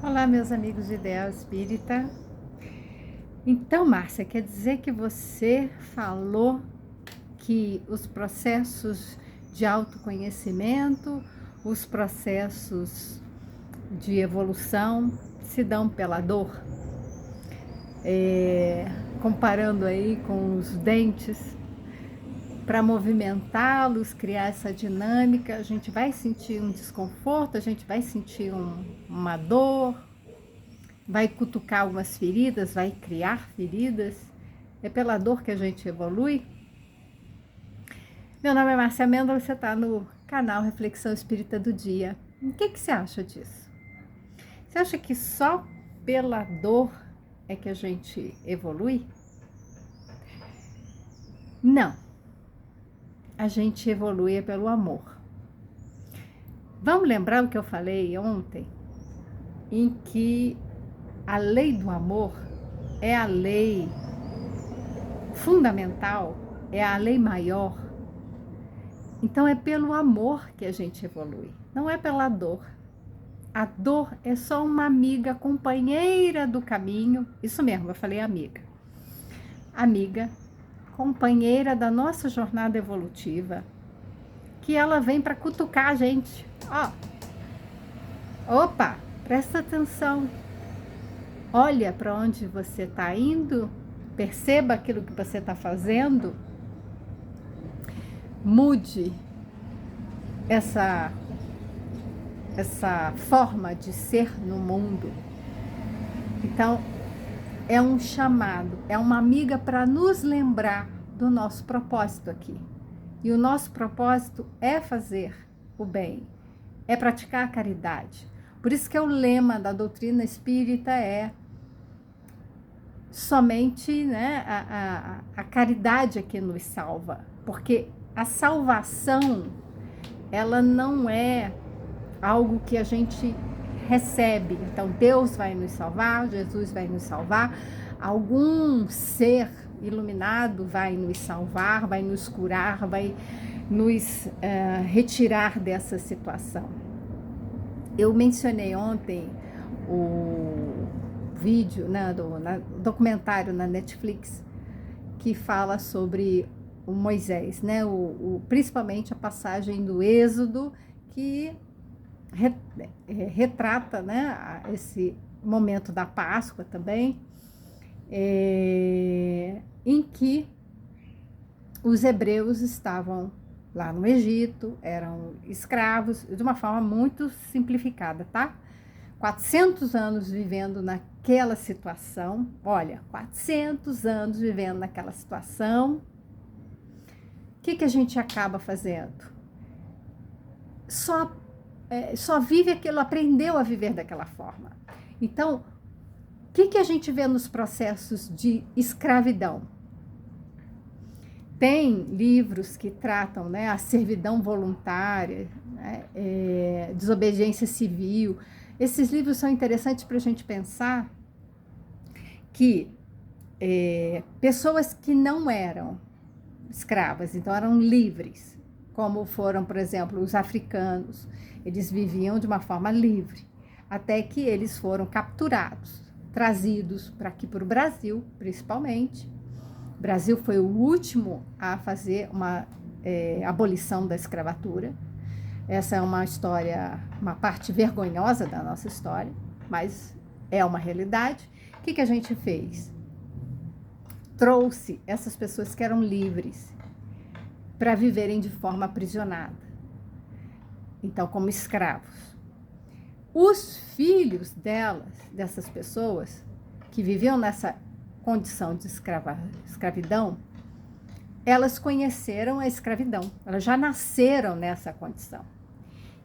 Olá, meus amigos de Ideal Espírita. Então, Márcia, quer dizer que você falou que os processos de autoconhecimento, os processos de evolução se dão pela dor? Comparando aí com os dentes, para movimentá-los, criar essa dinâmica, a gente vai sentir um desconforto, a gente vai sentir uma dor, vai cutucar algumas feridas, vai criar feridas. É pela dor que a gente evolui. Meu nome é Márcia Mendes, você está no canal Reflexão Espírita do Dia. O que você acha disso? Você acha que só pela dor é que a gente evolui? Não. A gente evolui pelo amor. Vamos lembrar o que eu falei ontem? Em que a lei do amor é a lei fundamental, é a lei maior. Então é pelo amor que a gente evolui, não é pela dor. A dor é só uma amiga, companheira do caminho. Isso mesmo, eu falei amiga. Amiga, companheira da nossa jornada evolutiva, que ela vem para cutucar a gente. Opa, presta atenção. Olha para onde você está indo, perceba aquilo que você está fazendo, mude essa forma de ser no mundo. Então, é um chamado, é uma amiga para nos lembrar do nosso propósito aqui. E o nosso propósito é fazer o bem, é praticar a caridade. Por isso que o lema da doutrina espírita é somente, né, a caridade é que nos salva. Porque a salvação, ela não é algo que a gente recebe. Então, Deus vai nos salvar, Jesus vai nos salvar, algum ser iluminado vai nos salvar, vai nos curar, vai nos retirar dessa situação. Eu mencionei ontem o vídeo, né, do documentário na Netflix, que fala sobre o Moisés, né, principalmente a passagem do Êxodo, que retrata, né, esse momento da Páscoa também, em que os hebreus estavam lá no Egito, eram escravos, de uma forma muito simplificada, tá? 400 anos vivendo naquela situação, olha, 400 anos vivendo naquela situação. O que a gente acaba fazendo? Só vive aquilo, aprendeu a viver daquela forma. Então, o que a gente vê nos processos de escravidão? Tem livros que tratam, né, a servidão voluntária, né, desobediência civil. Esses livros são interessantes para a gente pensar que pessoas que não eram escravas, então eram livres, como foram, por exemplo, os africanos, eles viviam de uma forma livre, até que eles foram capturados, trazidos para aqui para o Brasil, principalmente. O Brasil foi o último a fazer uma abolição da escravatura. Essa é uma história, uma parte vergonhosa da nossa história, mas é uma realidade. O que a gente fez? Trouxe essas pessoas que eram livres para viverem de forma aprisionada, então como escravos. Os filhos dessas pessoas que viviam nessa condição de escravidão, elas conheceram a escravidão, elas já nasceram nessa condição.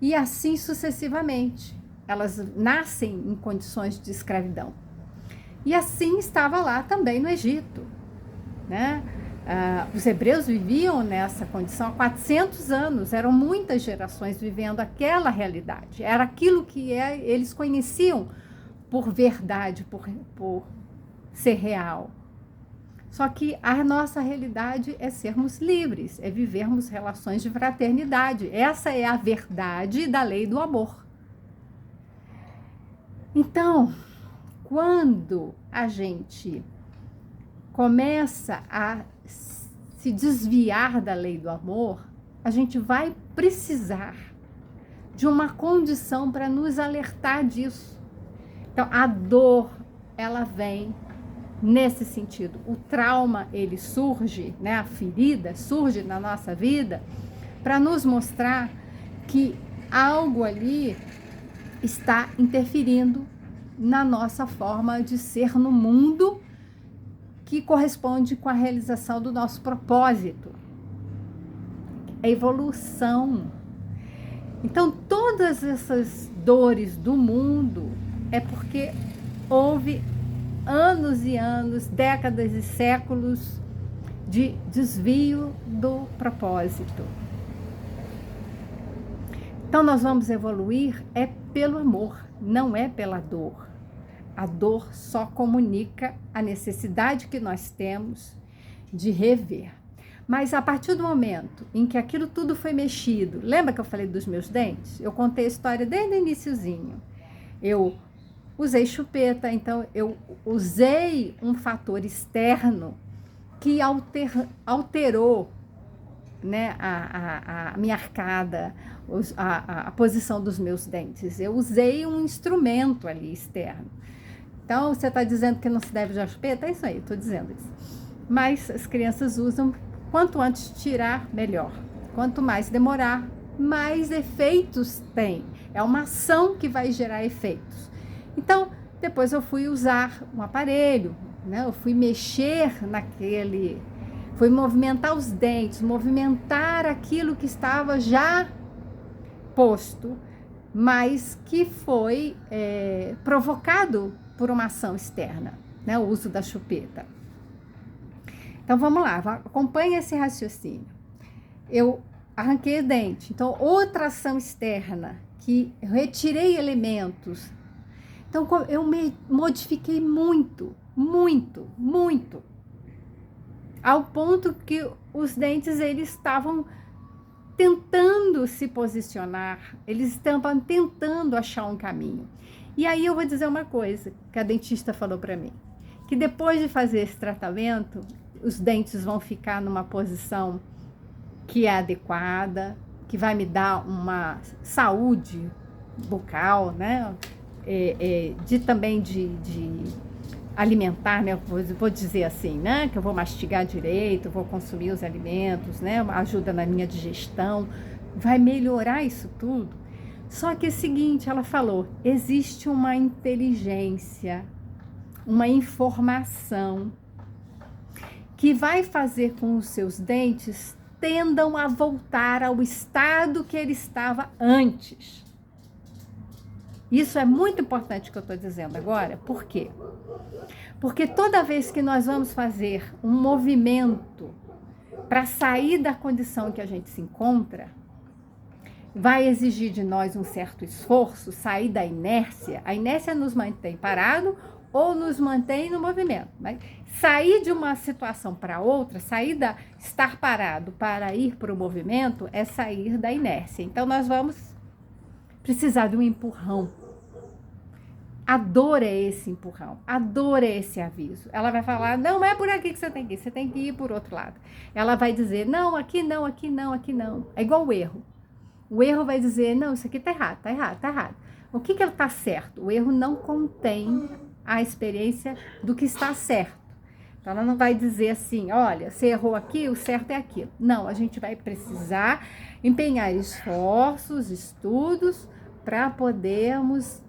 E assim sucessivamente, elas nascem em condições de escravidão. E assim estava lá também no Egito, né? Os hebreus viviam nessa condição há 400 anos, eram muitas gerações vivendo aquela realidade, era aquilo que eles conheciam por verdade, por ser real. Só que a nossa realidade é sermos livres, é vivermos relações de fraternidade. Essa é a verdade da lei do amor. Então, quando a gente começa a se desviar da lei do amor, a gente vai precisar de uma condição para nos alertar disso. Então, a dor, ela vem nesse sentido. O trauma, ele surge, né? A ferida surge na nossa vida para nos mostrar que algo ali está interferindo na nossa forma de ser no mundo, que corresponde com a realização do nosso propósito. A evolução. Então, todas essas dores do mundo é porque houve anos e anos, décadas e séculos de desvio do propósito. Então, nós vamos evoluir é pelo amor, não é pela dor. A dor só comunica a necessidade que nós temos de rever. Mas a partir do momento em que aquilo tudo foi mexido, lembra que eu falei dos meus dentes? Eu contei a história desde o iniciozinho. Eu usei chupeta, então eu usei um fator externo que alterou, né, a minha arcada, a posição dos meus dentes. Eu usei um instrumento ali externo. Então, você está dizendo que não se deve usar chupeta? É isso aí, estou dizendo isso. Mas as crianças usam, quanto antes tirar, melhor. Quanto mais demorar, mais efeitos tem. É uma ação que vai gerar efeitos. Então, depois eu fui usar um aparelho, né? Eu fui mexer fui movimentar os dentes, movimentar aquilo que estava já posto, mas que foi provocado por uma ação externa, né? O uso da chupeta. Então, vamos lá, acompanhe esse raciocínio. Eu arranquei o dente, então, outra ação externa, que retirei elementos. Então, eu me modifiquei muito, muito, muito, ao ponto que os dentes, eles estavam tentando se posicionar, eles estavam tentando achar um caminho. E aí eu vou dizer uma coisa que a dentista falou para mim, que depois de fazer esse tratamento, os dentes vão ficar numa posição que é adequada, que vai me dar uma saúde bucal, né? Também de alimentar, né? Vou dizer assim, né? Que eu vou mastigar direito, vou consumir os alimentos, né? Ajuda na minha digestão, vai melhorar isso tudo. Só que é o seguinte, ela falou, existe uma inteligência, uma informação que vai fazer com os seus dentes tendam a voltar ao estado que ele estava antes. Isso é muito importante que eu estou dizendo agora. Por quê? Porque toda vez que nós vamos fazer um movimento para sair da condição em que a gente se encontra, vai exigir de nós um certo esforço, sair da inércia. A inércia nos mantém parado ou nos mantém no movimento. Mas sair de uma situação para outra, estar parado para ir para o movimento, é sair da inércia. Então, nós vamos precisar de um empurrão. A dor é esse empurrão, a dor é esse aviso. Ela vai falar, não é por aqui que você tem que ir por outro lado. Ela vai dizer, não, aqui não, aqui não, aqui não. É igual o erro. O erro vai dizer, não, isso aqui tá errado, tá errado, tá errado. O que ele tá certo? O erro não contém a experiência do que está certo. Então, ela não vai dizer assim, olha, você errou aqui, o certo é aquilo. Não, a gente vai precisar empenhar esforços, estudos, para podermos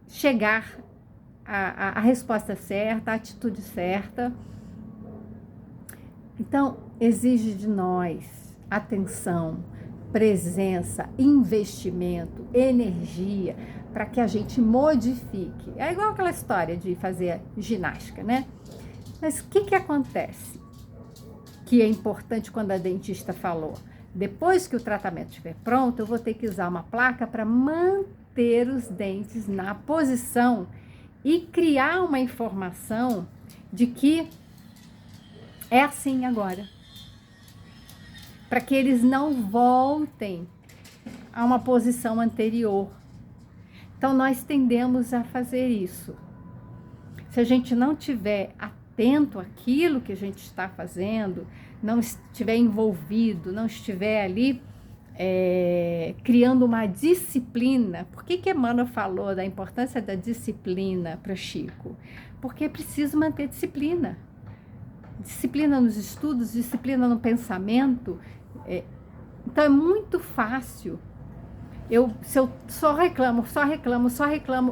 chegar à resposta certa, à atitude certa. Então, exige de nós atenção, presença, investimento, energia, para que a gente modifique. É igual aquela história de fazer ginástica, né? Mas o que acontece? Que é importante quando a dentista falou, depois que o tratamento estiver pronto, eu vou ter que usar uma placa para manter os dentes na posição e criar uma informação de que é assim agora. Para que eles não voltem a uma posição anterior. Então, nós tendemos a fazer isso. Se a gente não tiver atento àquilo que a gente está fazendo, não estiver envolvido, não estiver ali criando uma disciplina. Por que Emmanuel falou da importância da disciplina para Chico? Porque é preciso manter disciplina. Disciplina nos estudos, disciplina no pensamento. Então é muito fácil. Se eu só reclamo,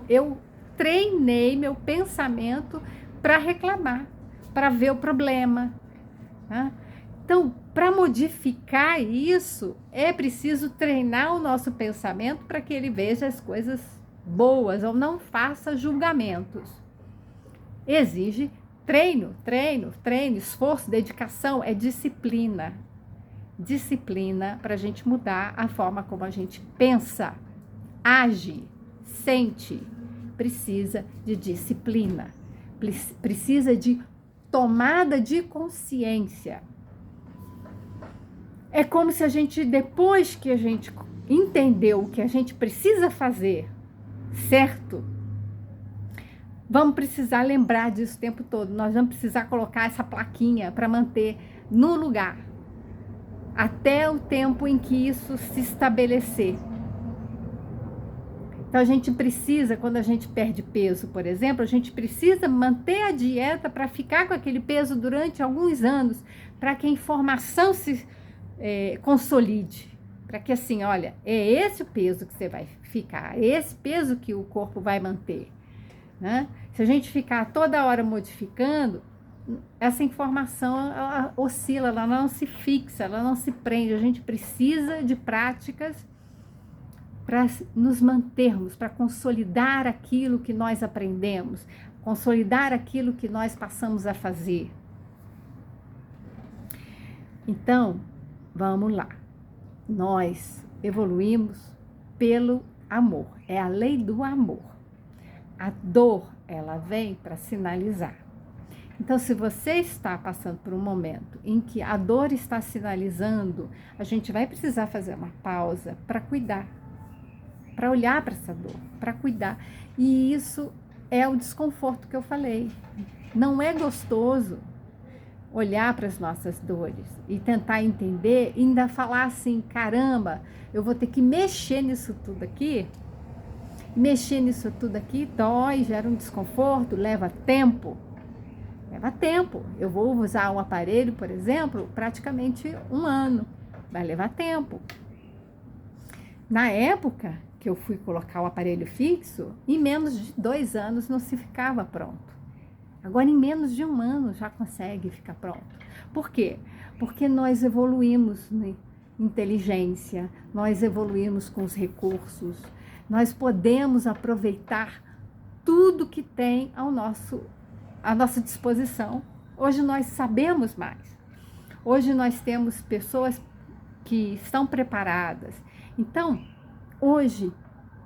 eu treinei meu pensamento para reclamar, para ver o problema. Tá? Então, para modificar isso, é preciso treinar o nosso pensamento para que ele veja as coisas boas ou não faça julgamentos. Exige treino, esforço, dedicação, é disciplina. Disciplina para a gente mudar a forma como a gente pensa, age, sente. Precisa de disciplina, precisa de tomada de consciência. É como se a gente, depois que a gente entendeu o que a gente precisa fazer, certo? Vamos precisar lembrar disso o tempo todo. Nós vamos precisar colocar essa plaquinha para manter no lugar, até o tempo em que isso se estabelecer. Então, a gente precisa, quando a gente perde peso, por exemplo, a gente precisa manter a dieta para ficar com aquele peso durante alguns anos, para que a informação se consolide. Para que assim, olha, é esse o peso que você vai ficar, é esse peso que o corpo vai manter. Né? Se a gente ficar toda hora modificando, essa informação ela oscila, ela não se fixa, ela não se prende. A gente precisa de práticas para nos mantermos, para consolidar aquilo que nós aprendemos, consolidar aquilo que nós passamos a fazer. Então, vamos lá. Nós evoluímos pelo amor, é a lei do amor. A dor, ela vem para sinalizar. Então, se você está passando por um momento em que a dor está sinalizando, a gente vai precisar fazer uma pausa para cuidar, para olhar para essa dor, para cuidar. E isso é o desconforto que eu falei. Não é gostoso olhar para as nossas dores e tentar entender e ainda falar assim, caramba, eu vou ter que mexer nisso tudo aqui. Mexer nisso tudo aqui dói, gera um desconforto, leva tempo. Leva tempo. Eu vou usar um aparelho, por exemplo, praticamente 1 ano. Vai levar tempo. Na época que eu fui colocar o aparelho fixo, em menos de 2 anos não se ficava pronto. Agora, em menos de 1 ano já consegue ficar pronto. Por quê? Porque nós evoluímos em inteligência, nós evoluímos com os recursos, nós podemos aproveitar tudo que tem à nossa disposição. Hoje nós sabemos mais. Hoje nós temos pessoas que estão preparadas. Então, hoje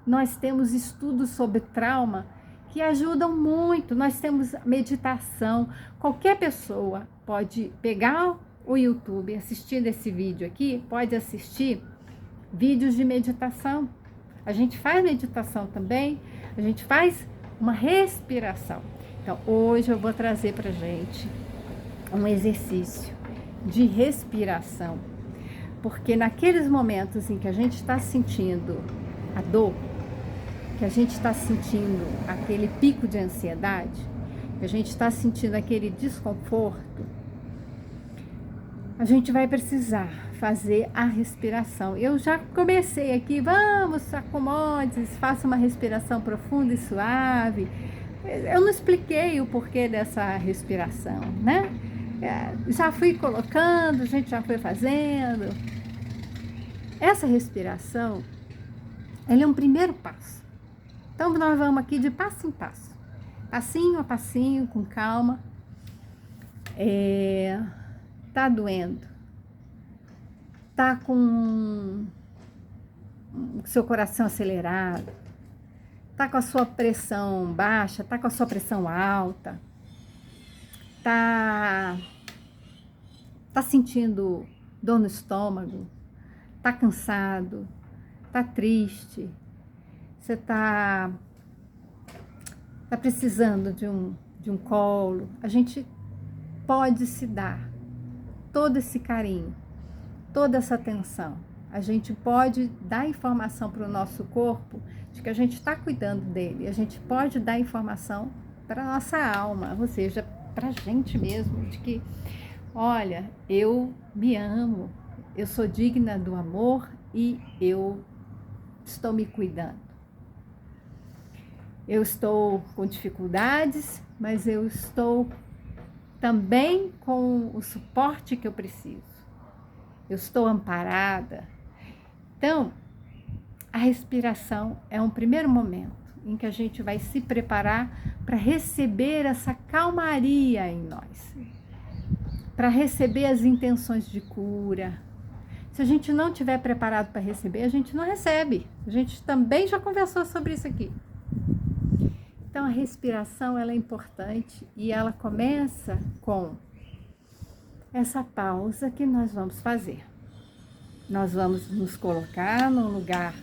nós temos estudos sobre trauma que ajudam muito. Nós temos meditação. Qualquer pessoa pode pegar o YouTube, assistindo esse vídeo aqui, pode assistir vídeos de meditação. A gente faz meditação também, a gente faz uma respiração. Então, hoje eu vou trazer para a gente um exercício de respiração, porque naqueles momentos em que a gente está sentindo a dor, que a gente está sentindo aquele pico de ansiedade, que a gente está sentindo aquele desconforto, a gente vai precisar fazer a respiração. Eu já comecei aqui, vamos, acomode-se, faça uma respiração profunda e suave. Eu não expliquei o porquê dessa respiração, né? Já fui colocando, a gente já foi fazendo. Essa respiração, ela é um primeiro passo. Então, nós vamos aqui de passo em passo. Passinho a passinho, com calma. Tá doendo? Tá com seu coração acelerado? Tá com a sua pressão baixa? Tá com a sua pressão alta? Tá sentindo dor no estômago? Tá cansado? Tá triste? você está precisando de um colo, a gente pode se dar todo esse carinho, toda essa atenção. A gente pode dar informação para o nosso corpo de que a gente está cuidando dele. A gente pode dar informação para a nossa alma, ou seja, para a gente mesmo, de que, olha, eu me amo, eu sou digna do amor e eu estou me cuidando. Eu estou com dificuldades, mas eu estou também com o suporte que eu preciso. Eu estou amparada. Então, a respiração é um primeiro momento em que a gente vai se preparar para receber essa calmaria em nós, para receber as intenções de cura. Se a gente não estiver preparado para receber, a gente não recebe. A gente também já conversou sobre isso aqui. Então, a respiração ela é importante e ela começa com essa pausa que nós vamos fazer. Nós vamos nos colocar num lugar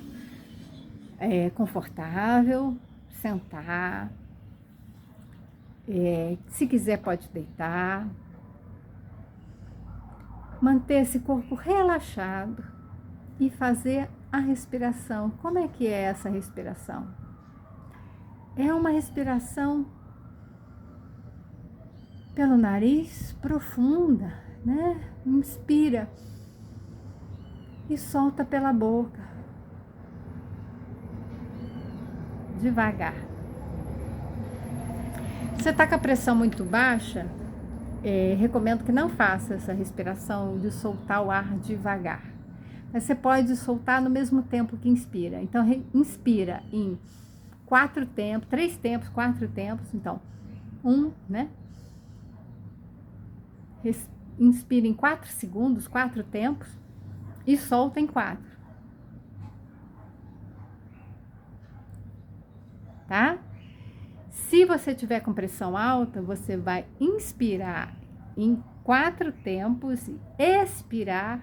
confortável, sentar. Se quiser, pode deitar. Manter esse corpo relaxado e fazer a respiração. Como é que é essa respiração? É uma respiração pelo nariz profunda, né? Inspira e solta pela boca, devagar. Você está com a pressão muito baixa? Recomendo que não faça essa respiração de soltar o ar devagar. Mas você pode soltar no mesmo tempo que inspira. Então, inspira em 4 tempos, 3 tempos, 4 tempos. Então, 1, né? Inspira em 4 segundos, 4 tempos. E solta em 4. Tá? Se você tiver com pressão alta, você vai inspirar em 4 tempos e expirar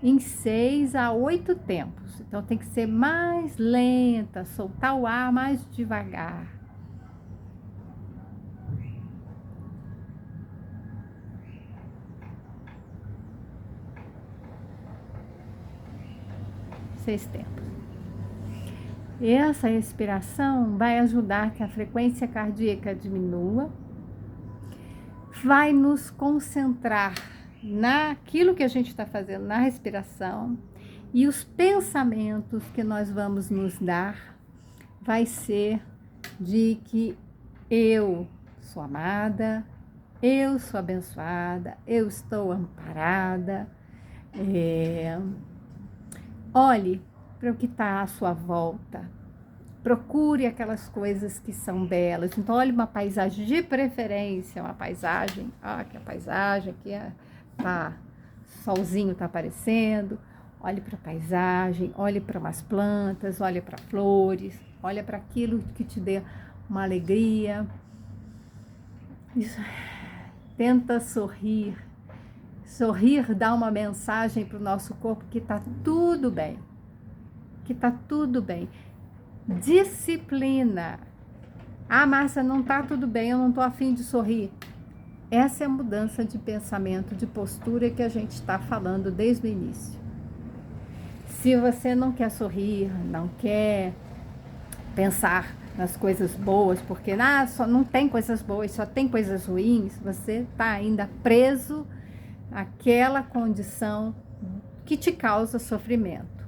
em 6 a 8 tempos. Então, tem que ser mais lenta, soltar o ar mais devagar. Seis tempos. E essa respiração vai ajudar que a frequência cardíaca diminua, vai nos concentrar naquilo que a gente está fazendo, na respiração, e os pensamentos que nós vamos nos dar vai ser de que eu sou amada, eu sou abençoada, eu estou amparada. Olhe para o que está à sua volta. Procure aquelas coisas que são belas. Então, olhe uma paisagem de preferência, uma paisagem, que a paisagem aqui solzinho está aparecendo. Olhe para a paisagem, olhe para umas plantas, olhe para flores, olhe para aquilo que te dê uma alegria. Isso. Tenta sorrir. Sorrir dá uma mensagem para o nosso corpo que está tudo bem. Que está tudo bem. Disciplina. Márcia, não está tudo bem, eu não estou a fim de sorrir. Essa é a mudança de pensamento, de postura que a gente está falando desde o início. Se você não quer sorrir, não quer pensar nas coisas boas, porque só não tem coisas boas, só tem coisas ruins, você está ainda preso àquela condição que te causa sofrimento.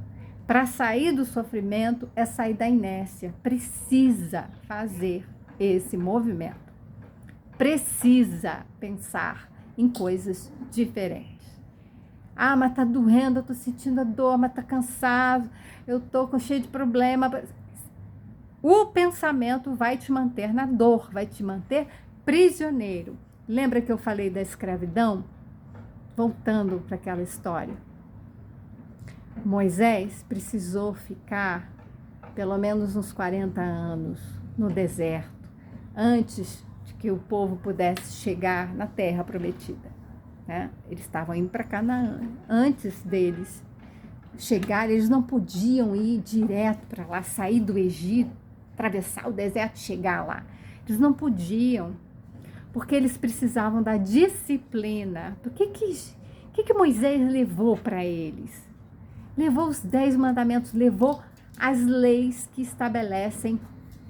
Para sair do sofrimento é sair da inércia. Precisa fazer esse movimento. Precisa pensar em coisas diferentes. Mas tá doendo, eu tô sentindo a dor, mas tá cansado, eu tô cheio de problema. O pensamento vai te manter na dor, vai te manter prisioneiro. Lembra que eu falei da escravidão? Voltando para aquela história. Moisés precisou ficar pelo menos uns 40 anos no deserto, antes de que o povo pudesse chegar na terra prometida. Né? Eles estavam indo para Canaã, antes deles chegar, eles não podiam ir direto para lá, sair do Egito, atravessar o deserto e chegar lá. Eles não podiam, porque eles precisavam da disciplina. O que Moisés levou para eles? Levou os 10 mandamentos, levou as leis que estabelecem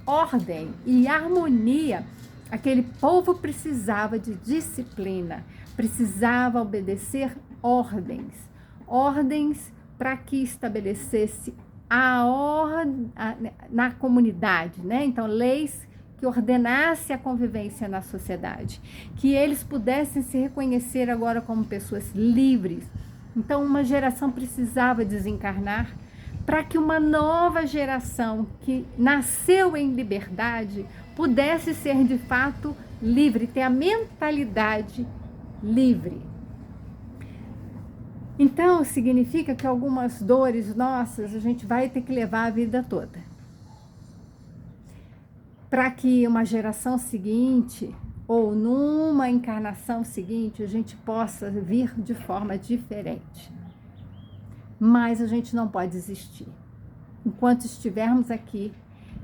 ordem e harmonia. Aquele povo precisava de disciplina, precisava obedecer ordens para que estabelecesse a ordem na comunidade, né? Então, leis que ordenasse a convivência na sociedade, que eles pudessem se reconhecer agora como pessoas livres. Então, uma geração precisava desencarnar para que uma nova geração que nasceu em liberdade pudesse ser de fato livre, ter a mentalidade livre. Então, significa que algumas dores nossas a gente vai ter que levar a vida toda. Para que uma geração seguinte, ou numa encarnação seguinte, a gente possa vir de forma diferente. Mas a gente não pode desistir. Enquanto estivermos aqui,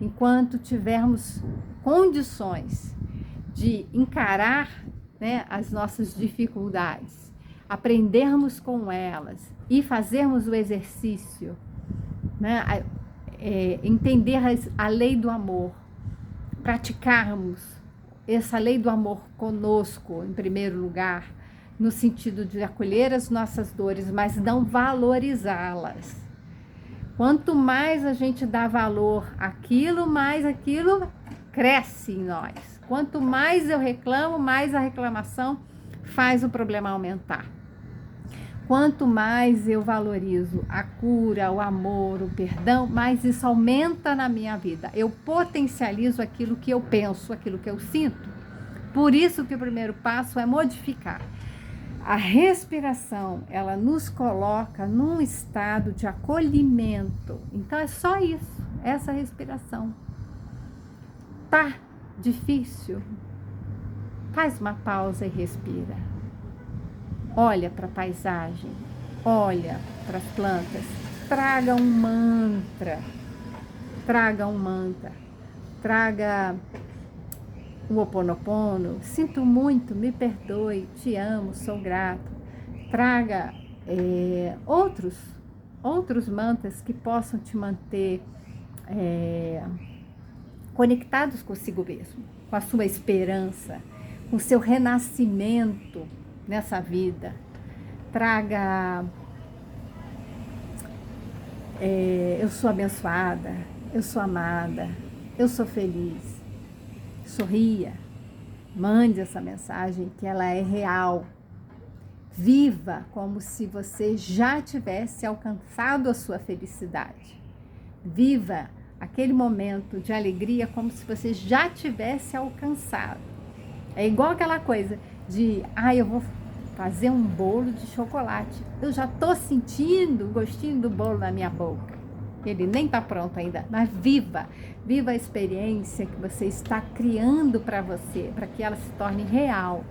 enquanto tivermos condições de encarar, né, as nossas dificuldades, aprendermos com elas e fazermos o exercício, né, entender a lei do amor, praticarmos essa lei do amor conosco, em primeiro lugar, no sentido de acolher as nossas dores, mas não valorizá-las. Quanto mais a gente dá valor àquilo, mais aquilo cresce em nós. Quanto mais eu reclamo, mais a reclamação faz o problema aumentar. Quanto mais eu valorizo a cura, o amor, o perdão, mais isso aumenta na minha vida. Eu potencializo aquilo que eu penso, aquilo que eu sinto. Por isso que o primeiro passo é modificar. A respiração, ela nos coloca num estado de acolhimento. Então é só isso, essa respiração. Tá difícil? Faz uma pausa e respira. Olha para a paisagem, olha para as plantas, traga um mantra, traga o Ho'oponopono, sinto muito, me perdoe, te amo, sou grato. Traga outros mantras que possam te manter conectados consigo mesmo, com a sua esperança, com o seu renascimento nessa vida. Traga eu sou abençoada, eu sou amada, eu sou feliz. Sorria, mande essa mensagem que ela é real. Viva como se você já tivesse alcançado a sua felicidade. Viva aquele momento de alegria como se você já tivesse alcançado. É igual aquela coisa de, eu vou fazer um bolo de chocolate. Eu já estou sentindo o gostinho do bolo na minha boca. Ele nem está pronto ainda, mas viva a experiência que você está criando para você, para que ela se torne real.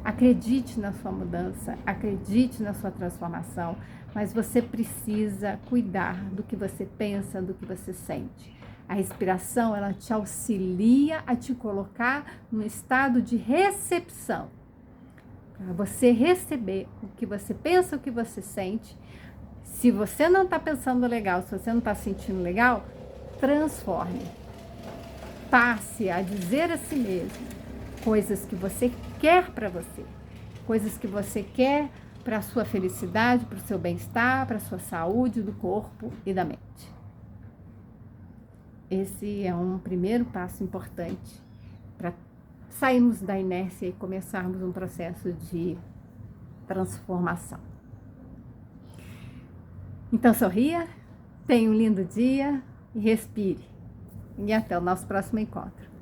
Acredite na sua mudança, acredite na sua transformação, mas você precisa cuidar do que você pensa, do que você sente. A respiração, ela te auxilia a te colocar num estado de recepção, para você receber o que você pensa, o que você sente. Se você não está pensando legal, se você não está sentindo legal, transforme. Passe a dizer a si mesmo coisas que você quer para você, coisas que você quer para a sua felicidade, para o seu bem-estar, para a sua saúde do corpo e da mente. Esse é um primeiro passo importante para sairmos da inércia e começarmos um processo de transformação. Então sorria, tenha um lindo dia e respire. E até o nosso próximo encontro.